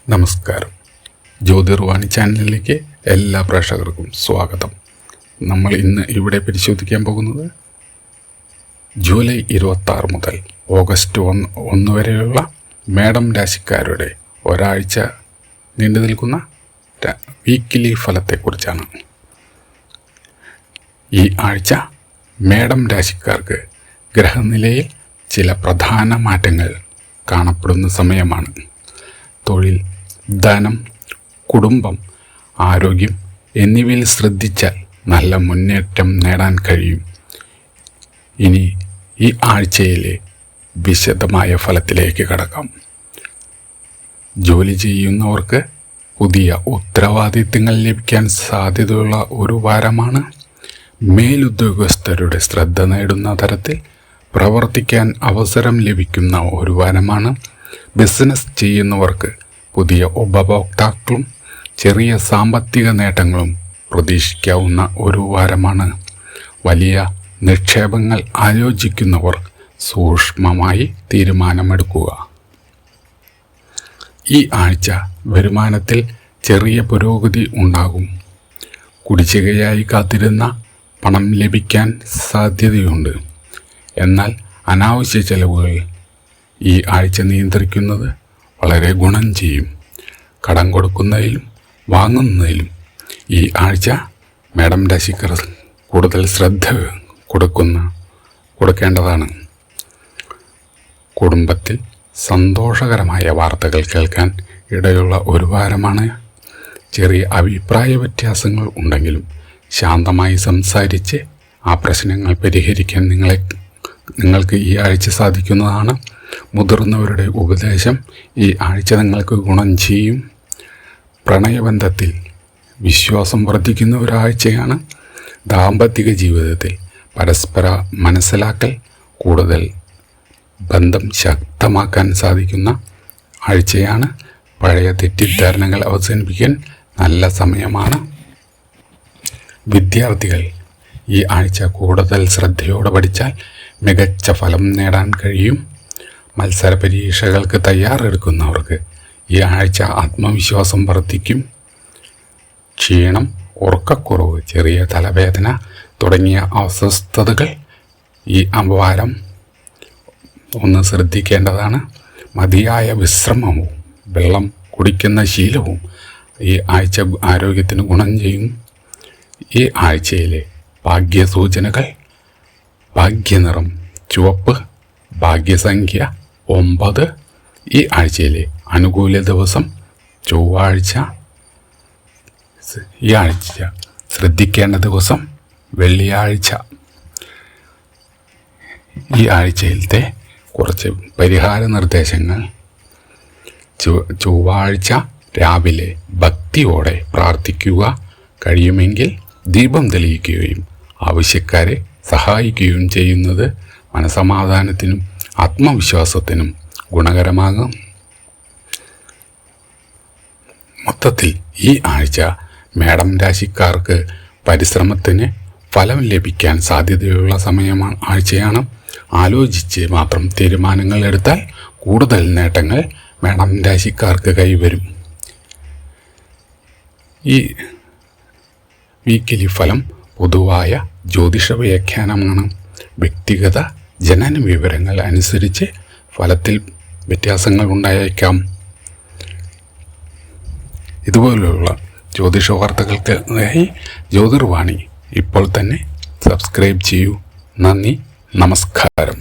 നമസ്കാരം. ജ്യോതിർവാണി ചാനലിലേക്ക് എല്ലാ പ്രേക്ഷകർക്കും സ്വാഗതം. നമ്മൾ ഇന്ന് ഇവിടെ പരിശോധിക്കാൻ പോകുന്നത് ജൂലൈ 26 മുതൽ ഓഗസ്റ്റ് 1 വരെയുള്ള മേടം രാശിക്കാരുടെ ഒരാഴ്ച നീണ്ടു നിൽക്കുന്ന വീക്കിലി ഫലത്തെക്കുറിച്ചാണ്. ഈ ആഴ്ച മേടം രാശിക്കാർക്ക് ഗ്രഹനിലയിൽ ചില പ്രധാന മാറ്റങ്ങൾ കാണപ്പെടുന്ന സമയമാണ്. തൊഴിൽ, ധനം, കുടുംബം, ആരോഗ്യം എന്നിവയിൽ ശ്രദ്ധിച്ചാൽ നല്ല മുന്നേറ്റം നേടാൻ കഴിയും. ഇനി ഈ ആഴ്ചയിലെ വിശദമായ ഫലത്തിലേക്ക് കടക്കാം. ജോലി ചെയ്യുന്നവർക്ക് പുതിയ ഉത്തരവാദിത്തങ്ങൾ ലഭിക്കാൻ സാധ്യതയുള്ള ഒരു വാരമാണ്. മേലുദ്യോഗസ്ഥരുടെ ശ്രദ്ധ നേടുന്ന തരത്തിൽ പ്രവർത്തിക്കാൻ അവസരം ലഭിക്കുന്ന ഒരു വാരമാണ്. ബിസിനസ് ചെയ്യുന്നവർക്ക് പുതിയ ഉപഭോക്താക്കളും ചെറിയ സാമ്പത്തിക നേട്ടങ്ങളും പ്രതീക്ഷിക്കാവുന്ന ഒരു വാരമാണ്. വലിയ നിക്ഷേപങ്ങൾ ആലോചിക്കുന്നവർ സൂക്ഷ്മമായി തീരുമാനമെടുക്കുക. ഈ ആഴ്ച വരുമാനത്തിൽ ചെറിയ പുരോഗതി ഉണ്ടാകും. കുടിശ്ശികയായി കാത്തിരുന്ന പണം ലഭിക്കാൻ സാധ്യതയുണ്ട്. എന്നാൽ അനാവശ്യ ചെലവുകൾ ഈ ആഴ്ച നിയന്ത്രിക്കുന്നത് വളരെ ഗുണം ചെയ്യും. കടം കൊടുക്കുന്നതിലും വാങ്ങുന്നതിലും ഈ ആഴ്ച മേടം രാശിക്കാർ കൂടുതൽ ശ്രദ്ധ കൊടുക്കേണ്ടതാണ്. കുടുംബത്തിൽ സന്തോഷകരമായ വാർത്തകൾ കേൾക്കാൻ ഇടയുള്ള ഒരു വാരമാണ്. ചെറിയ അഭിപ്രായ വ്യത്യാസങ്ങൾ ഉണ്ടെങ്കിലും ശാന്തമായി സംസാരിച്ച് ആ പ്രശ്നങ്ങൾ പരിഹരിക്കാൻ നിങ്ങൾക്ക് ഈ ആഴ്ച സാധിക്കുന്നതാണ്. മുതിർന്നവരുടെ ഉപദേശം ഈ ആഴ്ച നിങ്ങൾക്ക് ഗുണം ചെയ്യും. പ്രണയബന്ധത്തിൽ വിശ്വാസം വർദ്ധിക്കുന്ന ഒരാഴ്ചയാണ്. ദാമ്പത്തിക ജീവിതത്തിൽ പരസ്പര മനസ്സിലാക്കൽ കൂടുതൽ ബന്ധം ശക്തമാക്കാൻ സാധിക്കുന്ന ആഴ്ചയാണ്. പഴയ തെറ്റിദ്ധാരണകൾ അവസാനിപ്പിക്കാൻ നല്ല സമയമാണ്. വിദ്യാർത്ഥികൾ ഈ ആഴ്ച കൂടുതൽ ശ്രദ്ധയോടെ പഠിച്ചാൽ മികച്ച ഫലം നേടാൻ കഴിയും. മത്സര പരീക്ഷകൾക്ക് തയ്യാറെടുക്കുന്നവർക്ക് ഈ ആഴ്ച ആത്മവിശ്വാസം വർദ്ധിക്കും. ക്ഷീണം, ഉറക്കക്കുറവ്, ചെറിയ തലവേദന തുടങ്ങിയ അസ്വസ്ഥതകൾ ഈ വാരം ഒന്ന് ശ്രദ്ധിക്കേണ്ടതാണ്. മതിയായ വിശ്രമവും വെള്ളം കുടിക്കുന്ന ശീലവും ഈ ആഴ്ച ആരോഗ്യത്തിന് ഗുണം ചെയ്യും. ഈ ആഴ്ചയിലെ ഭാഗ്യസൂചനകൾ: ഭാഗ്യനിറം ചുവപ്പ്, ഭാഗ്യസംഖ്യ 9. ഈ ആഴ്ചയിലെ അനുകൂല ദിവസം ചൊവ്വാഴ്ച. ഈ ആഴ്ച ശ്രദ്ധിക്കേണ്ട ദിവസം വെള്ളിയാഴ്ച. ഈ ആഴ്ചയിലത്തെ കുറച്ച് പരിഹാര നിർദ്ദേശങ്ങൾ: ചൊവ്വാഴ്ച രാവിലെ ഭക്തിയോടെ പ്രാർത്ഥിക്കുക. കഴിയുമെങ്കിൽ ദീപം തെളിയിക്കുകയും ആവശ്യക്കാരെ സഹായിക്കുകയും ചെയ്യുന്നത് മനസമാധാനത്തിനും ആത്മവിശ്വാസത്തിനും ഗുണകരമാകും. മൊത്തത്തിൽ ഈ ആഴ്ച മേടം രാശിക്കാർക്ക് പരിശ്രമത്തിന് ഫലം ലഭിക്കാൻ സാധ്യതയുള്ള ആഴ്ചയാണ്. ആലോചിച്ച് മാത്രം തീരുമാനങ്ങൾ എടുത്താൽ കൂടുതൽ നേട്ടങ്ങൾ മേടം രാശിക്കാർക്ക് കൈവരും. ഈ വീക്കിലി ഫലം പൊതുവായ ജ്യോതിഷ വ്യാഖ്യാനമാണ്. വ്യക്തിഗത ജനന വിവരങ്ങൾ അനുസരിച്ച് ഫലത്തിൽ വ്യത്യാസങ്ങൾ ഉണ്ടായേക്കാം. ഇതുപോലുള്ള ജ്യോതിഷ വാർത്തകൾക്കായി ജ്യോതിർവാണി ഇപ്പോൾ തന്നെ സബ്സ്ക്രൈബ് ചെയ്യൂ. നന്ദി, നമസ്കാരം.